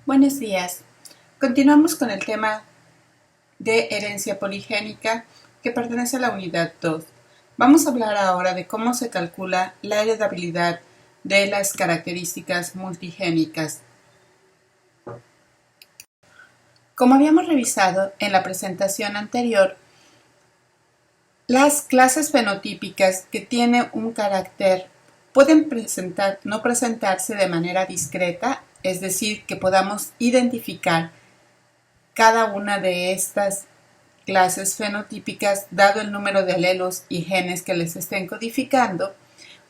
Buenos días. Continuamos con el tema de herencia poligénica que pertenece a la unidad 2. Vamos a hablar ahora de cómo se calcula la heredabilidad de las características multigénicas. Como habíamos revisado en la presentación anterior, las clases fenotípicas que tienen un carácter pueden no presentarse de manera discreta, es decir, que podamos identificar cada una de estas clases fenotípicas dado el número de alelos y genes que les estén codificando,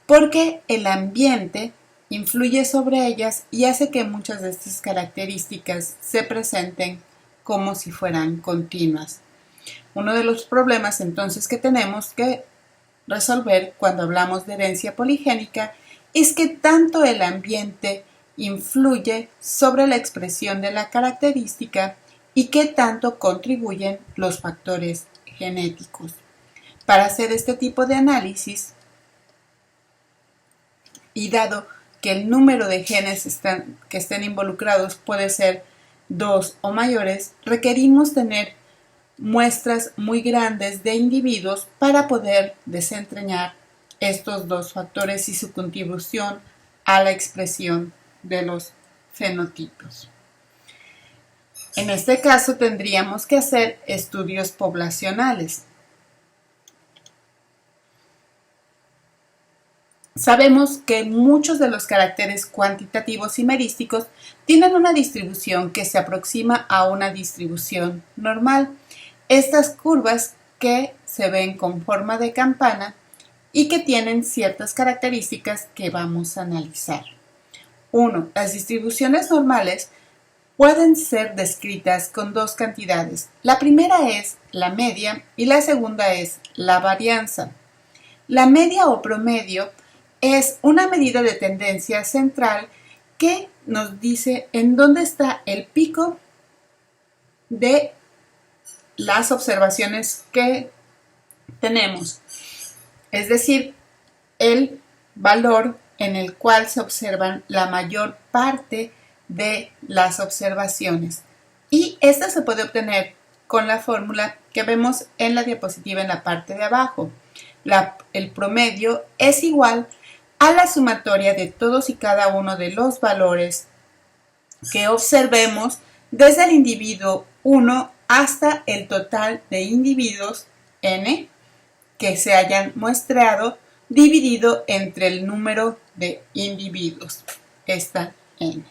porque el ambiente influye sobre ellas y hace que muchas de estas características se presenten como si fueran continuas. Uno de los problemas entonces que tenemos que resolver cuando hablamos de herencia poligénica es que tanto el ambiente influye sobre la expresión de la característica y qué tanto contribuyen los factores genéticos. Para hacer este tipo de análisis, y dado que el número de genes que estén involucrados puede ser 2 o mayores, requerimos tener muestras muy grandes de individuos para poder desentrañar estos dos factores y su contribución a la expresión de los fenotipos. En este caso tendríamos que hacer estudios poblacionales. Sabemos que muchos de los caracteres cuantitativos y merísticos tienen una distribución que se aproxima a una distribución normal. Estas curvas que se ven con forma de campana y que tienen ciertas características que vamos a analizar. 1. Las distribuciones normales pueden ser descritas con dos cantidades. La primera es la media y la segunda es la varianza. La media o promedio es una medida de tendencia central que nos dice en dónde está el pico de las observaciones que tenemos, es decir, el valor en el cual se observan la mayor parte de las observaciones. Y esta se puede obtener con la fórmula que vemos en la diapositiva en la parte de abajo. El promedio es igual a la sumatoria de todos y cada uno de los valores que observemos desde el individuo 1 hasta el total de individuos n que se hayan muestrado dividido entre el número de individuos, esta n.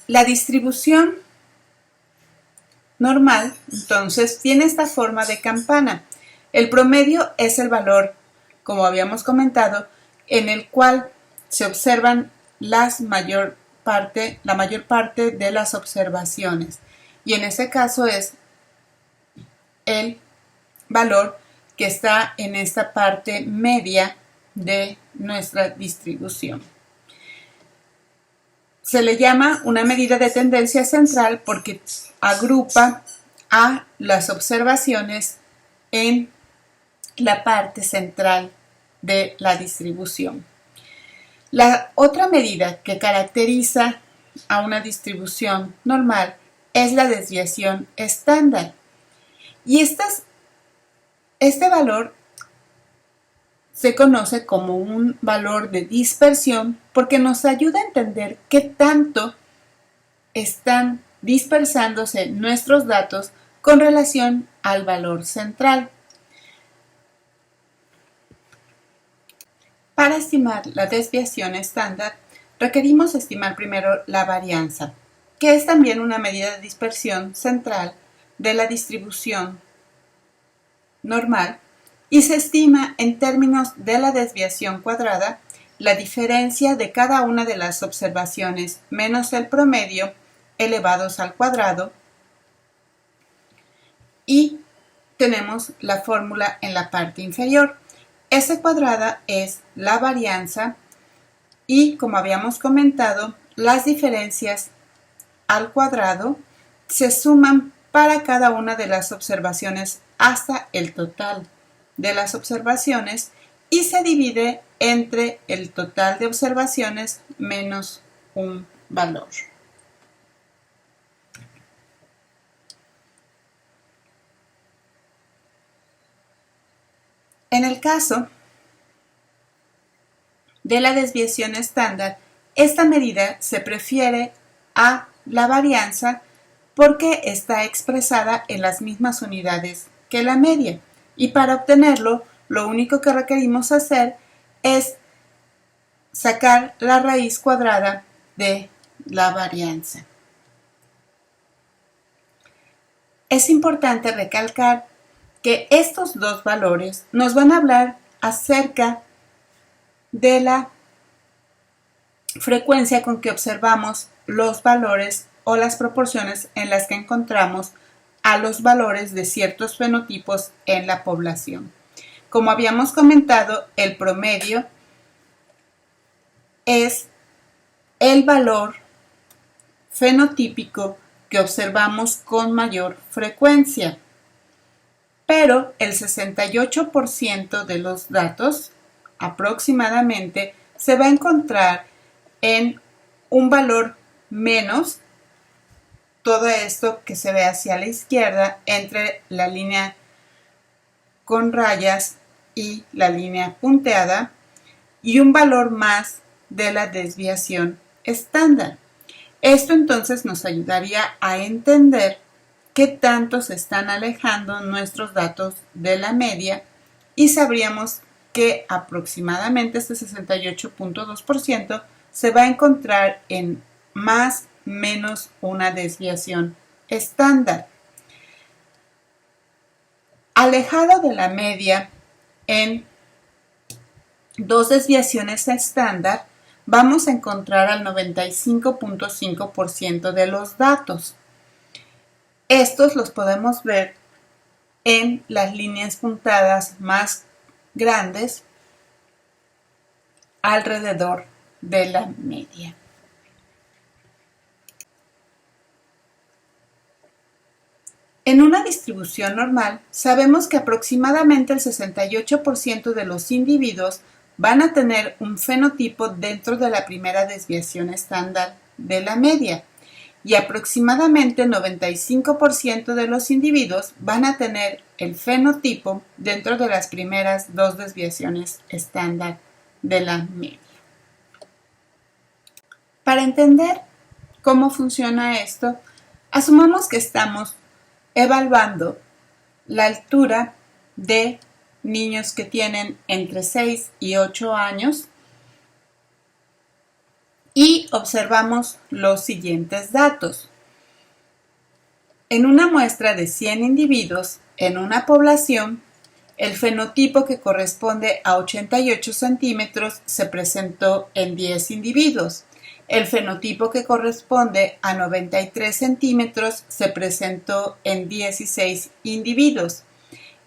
La distribución normal, entonces, tiene esta forma de campana. El promedio es el valor, como habíamos comentado, en el cual se observan la mayor parte de las observaciones. Y en este caso es el valor que está en esta parte media de nuestra distribución. Se le llama una medida de tendencia central porque agrupa a las observaciones en la parte central de la distribución. La otra medida que caracteriza a una distribución normal es la desviación estándar. Y este valor se conoce como un valor de dispersión porque nos ayuda a entender qué tanto están dispersándose nuestros datos con relación al valor central. Para estimar la desviación estándar, requerimos estimar primero la varianza, que es también una medida de dispersión central de la distribución normal y se estima en términos de la desviación cuadrada, la diferencia de cada una de las observaciones menos el promedio elevados al cuadrado, y tenemos la fórmula en la parte inferior. S cuadrada es la varianza y, como habíamos comentado, las diferencias al cuadrado se suman para cada una de las observaciones hasta el total de las observaciones y se divide entre el total de observaciones menos un valor. En el caso de la desviación estándar, esta medida se prefiere a la varianza porque está expresada en las mismas unidades que la media, y para obtenerlo lo único que requerimos hacer es sacar la raíz cuadrada de la varianza. Es importante recalcar que estos dos valores nos van a hablar acerca de la frecuencia con que observamos los valores o las proporciones en las que encontramos a los valores de ciertos fenotipos en la población. Como habíamos comentado, el promedio es el valor fenotípico que observamos con mayor frecuencia, pero el 68% de los datos aproximadamente se va a encontrar en un valor menos, todo esto que se ve hacia la izquierda entre la línea con rayas y la línea punteada, y un valor más de la desviación estándar. Esto entonces nos ayudaría a entender qué tanto se están alejando nuestros datos de la media, y sabríamos que aproximadamente este 68.2% se va a encontrar en más menos una desviación estándar. Alejado de la media en dos desviaciones estándar, vamos a encontrar al 95.5% de los datos. Estos los podemos ver en las líneas puntadas más grandes alrededor de la media. En una distribución normal, sabemos que aproximadamente el 68% de los individuos van a tener un fenotipo dentro de la primera desviación estándar de la media, y aproximadamente el 95% de los individuos van a tener el fenotipo dentro de las primeras dos desviaciones estándar de la media. Para entender cómo funciona esto, asumamos que estamos evaluando la altura de niños que tienen entre 6 y 8 años y observamos los siguientes datos. En una muestra de 100 individuos en una población, el fenotipo que corresponde a 88 centímetros se presentó en 10 individuos. El fenotipo que corresponde a 93 centímetros se presentó en 16 individuos.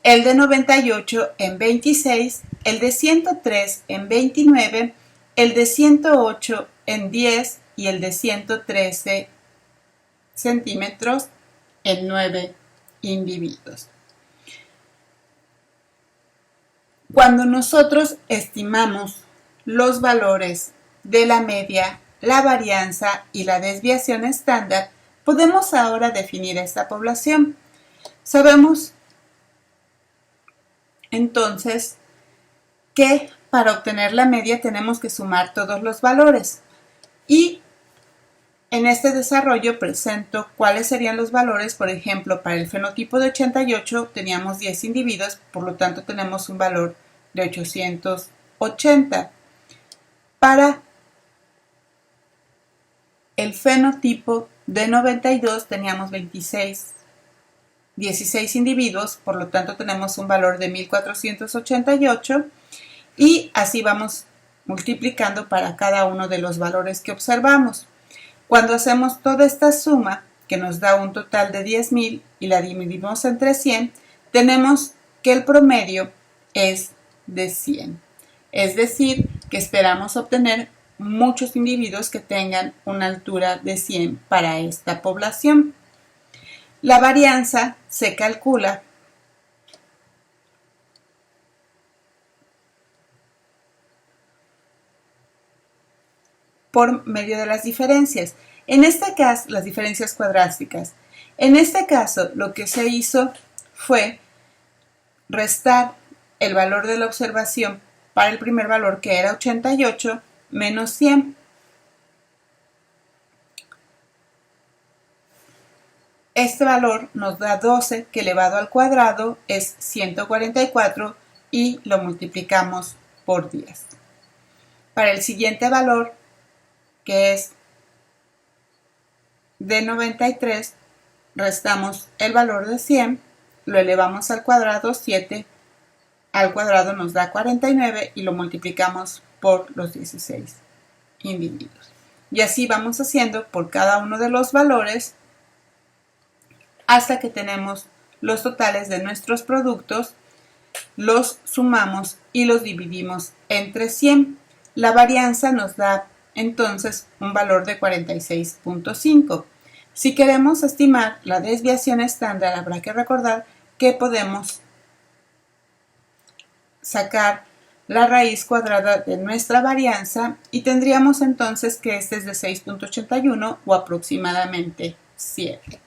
El de 98 en 26, el de 103 en 29, el de 108 en 10 y el de 113 centímetros en 9 individuos. Cuando nosotros estimamos los valores de la media, la varianza y la desviación estándar, podemos ahora definir esta población. Sabemos entonces que para obtener la media tenemos que sumar todos los valores, y en este desarrollo presento cuáles serían los valores. Por ejemplo, para el fenotipo de 88 teníamos 10 individuos, por lo tanto tenemos un valor de 880. Para el fenotipo de 92 teníamos 16 individuos, por lo tanto tenemos un valor de 1488, y así vamos multiplicando para cada uno de los valores que observamos. Cuando hacemos toda esta suma, que nos da un total de 10.000 y la dividimos entre 100, tenemos que el promedio es de 100. Es decir, que esperamos obtener muchos individuos que tengan una altura de 100 para esta población. La varianza se calcula por medio de las diferencias. En este caso, las diferencias cuadráticas. En este caso, lo que se hizo fue restar el valor de la observación para el primer valor, que era 88, menos 100. Este valor nos da 12, que elevado al cuadrado es 144, y lo multiplicamos por 10. Para el siguiente valor, que es de 93, restamos el valor de 100, lo elevamos al cuadrado, 7 al cuadrado nos da 49, y lo multiplicamos por los 16 individuos. Y así vamos haciendo por cada uno de los valores hasta que tenemos los totales de nuestros productos, los sumamos y los dividimos entre 100. La varianza nos da entonces un valor de 46.5. Si queremos estimar la desviación estándar, habrá que recordar que podemos sacar la raíz cuadrada de nuestra varianza y tendríamos entonces que este es de 6.81 o aproximadamente 7.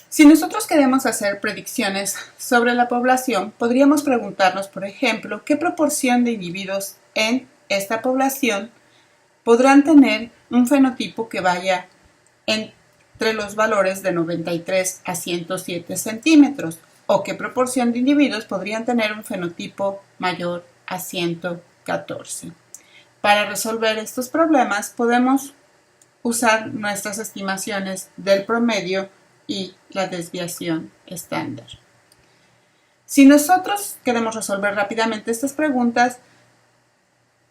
Si nosotros queremos hacer predicciones sobre la población, podríamos preguntarnos, por ejemplo, qué proporción de individuos en esta población podrán tener un fenotipo que vaya entre los valores de 93 a 107 centímetros, o qué proporción de individuos podrían tener un fenotipo mayor a 114. Para resolver estos problemas podemos usar nuestras estimaciones del promedio y la desviación estándar. Si nosotros queremos resolver rápidamente estas preguntas,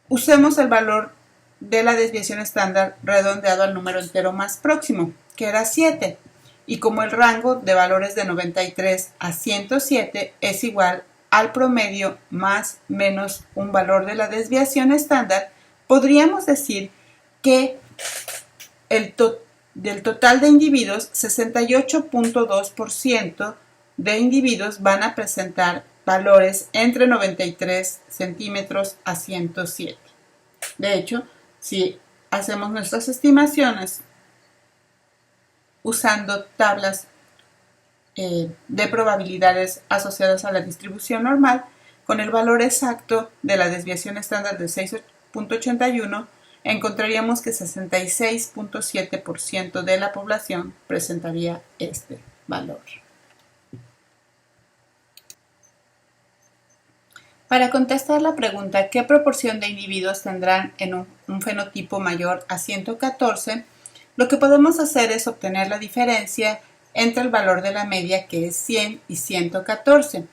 usemos el valor de la desviación estándar redondeado al número entero más próximo, que era 7. Y como el rango de valores de 93 a 107 es igual al promedio más menos un valor de la desviación estándar, podríamos decir que del total de individuos, 68.2% de individuos van a presentar valores entre 93 centímetros a 107. De hecho, si hacemos nuestras estimaciones usando tablas de probabilidades asociadas a la distribución normal, con el valor exacto de la desviación estándar de 6.81, encontraríamos que 66.7% de la población presentaría este valor. Para contestar la pregunta ¿qué proporción de individuos tendrán en un fenotipo mayor a 114? Lo que podemos hacer es obtener la diferencia entre el valor de la media, que es 100, y 114.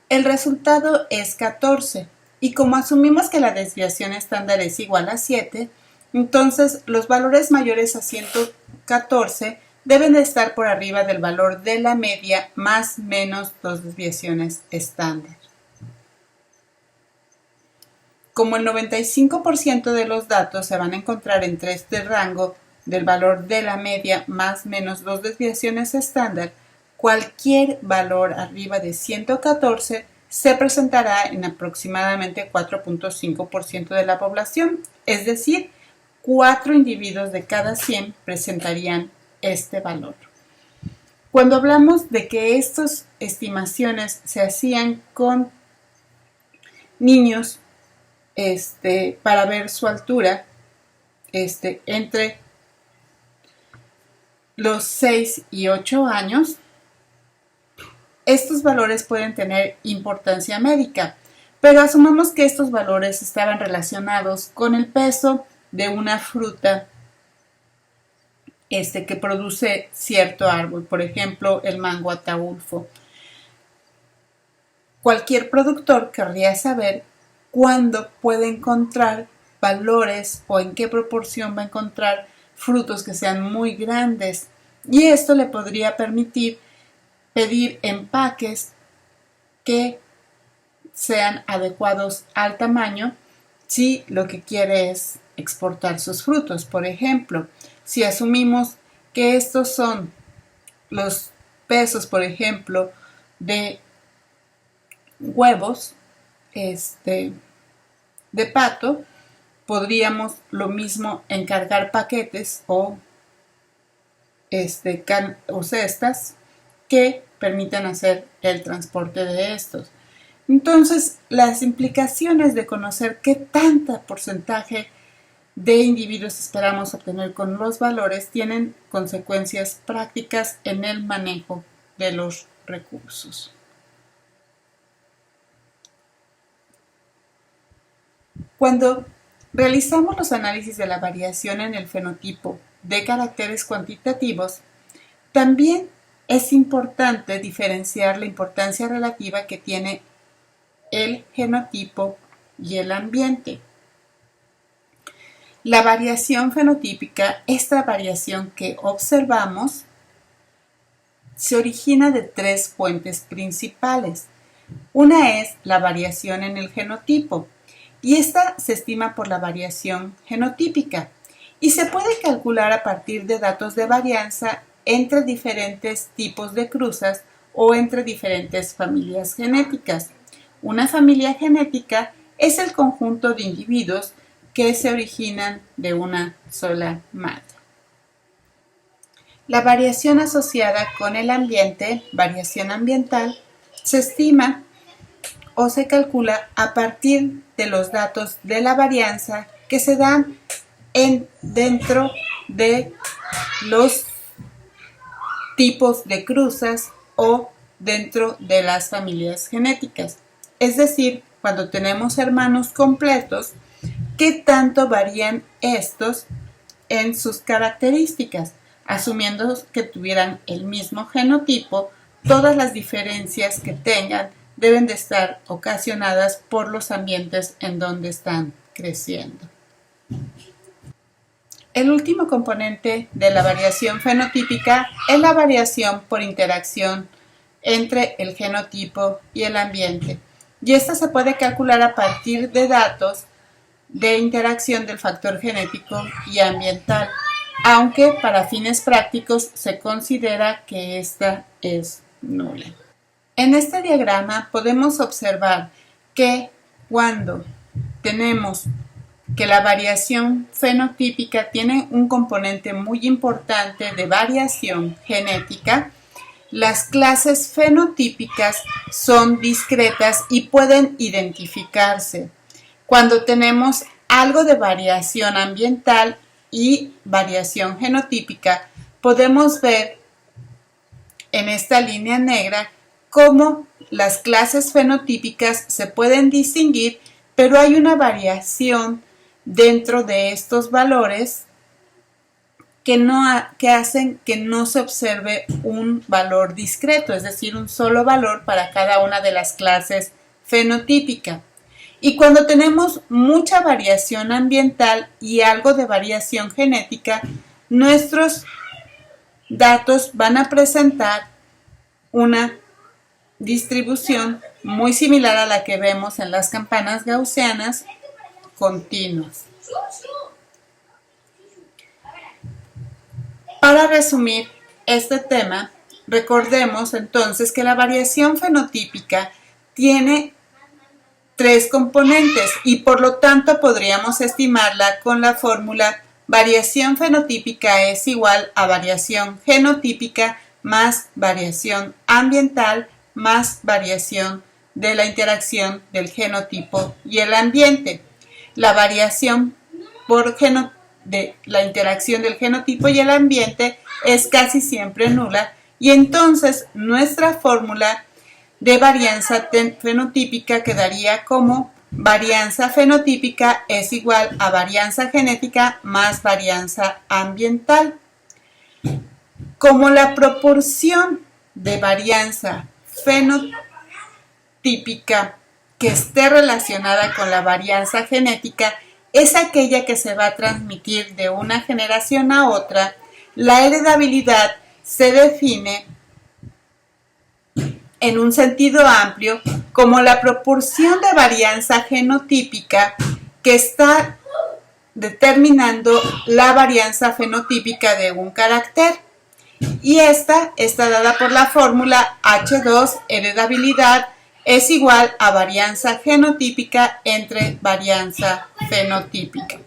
El resultado es 14, y como asumimos que la desviación estándar es igual a 7, entonces los valores mayores a 114 deben de estar por arriba del valor de la media más menos 2 desviaciones estándar. Como el 95% de los datos se van a encontrar entre este rango del valor de la media más menos 2 desviaciones estándar, cualquier valor arriba de 114 se presentará en aproximadamente 4.5% de la población, es decir, 4 individuos de cada 100 presentarían este valor. Cuando hablamos de que estas estimaciones se hacían con niños para ver su altura entre los 6 y 8 años, estos valores pueden tener importancia médica, pero asumamos que estos valores estaban relacionados con el peso de una fruta que produce cierto árbol, por ejemplo, el mango ataulfo. Cualquier productor querría saber cuándo puede encontrar valores o en qué proporción va a encontrar frutos que sean muy grandes, y esto le podría permitir pedir empaques que sean adecuados al tamaño si lo que quiere es exportar sus frutos. Por ejemplo, si asumimos que estos son los pesos, por ejemplo, de huevos de pato, podríamos lo mismo encargar paquetes o cestas que permitan hacer el transporte de estos. Entonces, las implicaciones de conocer qué tanto porcentaje de individuos esperamos obtener con los valores tienen consecuencias prácticas en el manejo de los recursos. Cuando realizamos los análisis de la variación en el fenotipo de caracteres cuantitativos, también es importante diferenciar la importancia relativa que tiene el genotipo y el ambiente. La variación fenotípica, esta variación que observamos, se origina de tres fuentes principales. Una es la variación en el genotipo, y esta se estima por la variación genotípica y se puede calcular a partir de datos de varianza entre diferentes tipos de cruzas o entre diferentes familias genéticas. Una familia genética es el conjunto de individuos que se originan de una sola madre. La variación asociada con el ambiente, variación ambiental, se estima o se calcula a partir de los datos de la varianza que se dan dentro de los tipos de cruzas o dentro de las familias genéticas. Es decir, cuando tenemos hermanos completos, ¿qué tanto varían estos en sus características? Asumiendo que tuvieran el mismo genotipo, todas las diferencias que tengan deben de estar ocasionadas por los ambientes en donde están creciendo. El último componente de la variación fenotípica es la variación por interacción entre el genotipo y el ambiente, y esta se puede calcular a partir de datos de interacción del factor genético y ambiental, aunque para fines prácticos se considera que esta es nula. En este diagrama podemos observar que cuando tenemos que la variación fenotípica tiene un componente muy importante de variación genética, las clases fenotípicas son discretas y pueden identificarse. Cuando tenemos algo de variación ambiental y variación genotípica, podemos ver en esta línea negra cómo las clases fenotípicas se pueden distinguir, pero hay una variación dentro de estos valores que hacen que no se observe un valor discreto, es decir, un solo valor para cada una de las clases fenotípicas. Y cuando tenemos mucha variación ambiental y algo de variación genética, nuestros datos van a presentar una distribución muy similar a la que vemos en las campanas gaussianas continuas. Para resumir este tema, recordemos entonces que la variación fenotípica tiene tres componentes y por lo tanto podríamos estimarla con la fórmula variación fenotípica es igual a variación genotípica más variación ambiental más variación de la interacción del genotipo y el ambiente. La variación de la interacción del genotipo y el ambiente es casi siempre nula y entonces nuestra fórmula de varianza fenotípica quedaría como varianza fenotípica es igual a varianza genética más varianza ambiental. Como la proporción de varianza fenotípica que esté relacionada con la varianza genética es aquella que se va a transmitir de una generación a otra, la heredabilidad se define en un sentido amplio como la proporción de varianza genotípica que está determinando la varianza fenotípica de un carácter. Y esta está dada por la fórmula H2 heredabilidad es igual a varianza genotípica entre varianza fenotípica.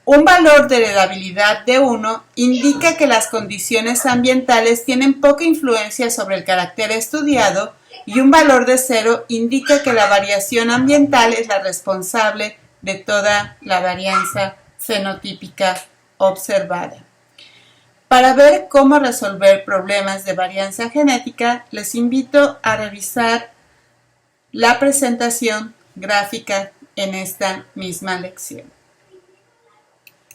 Un valor de heredabilidad de 1 indica que las condiciones ambientales tienen poca influencia sobre el carácter estudiado y un valor de 0 indica que la variación ambiental es la responsable de toda la varianza fenotípica observada. Para ver cómo resolver problemas de varianza genética, les invito a revisar la presentación gráfica en esta misma lección.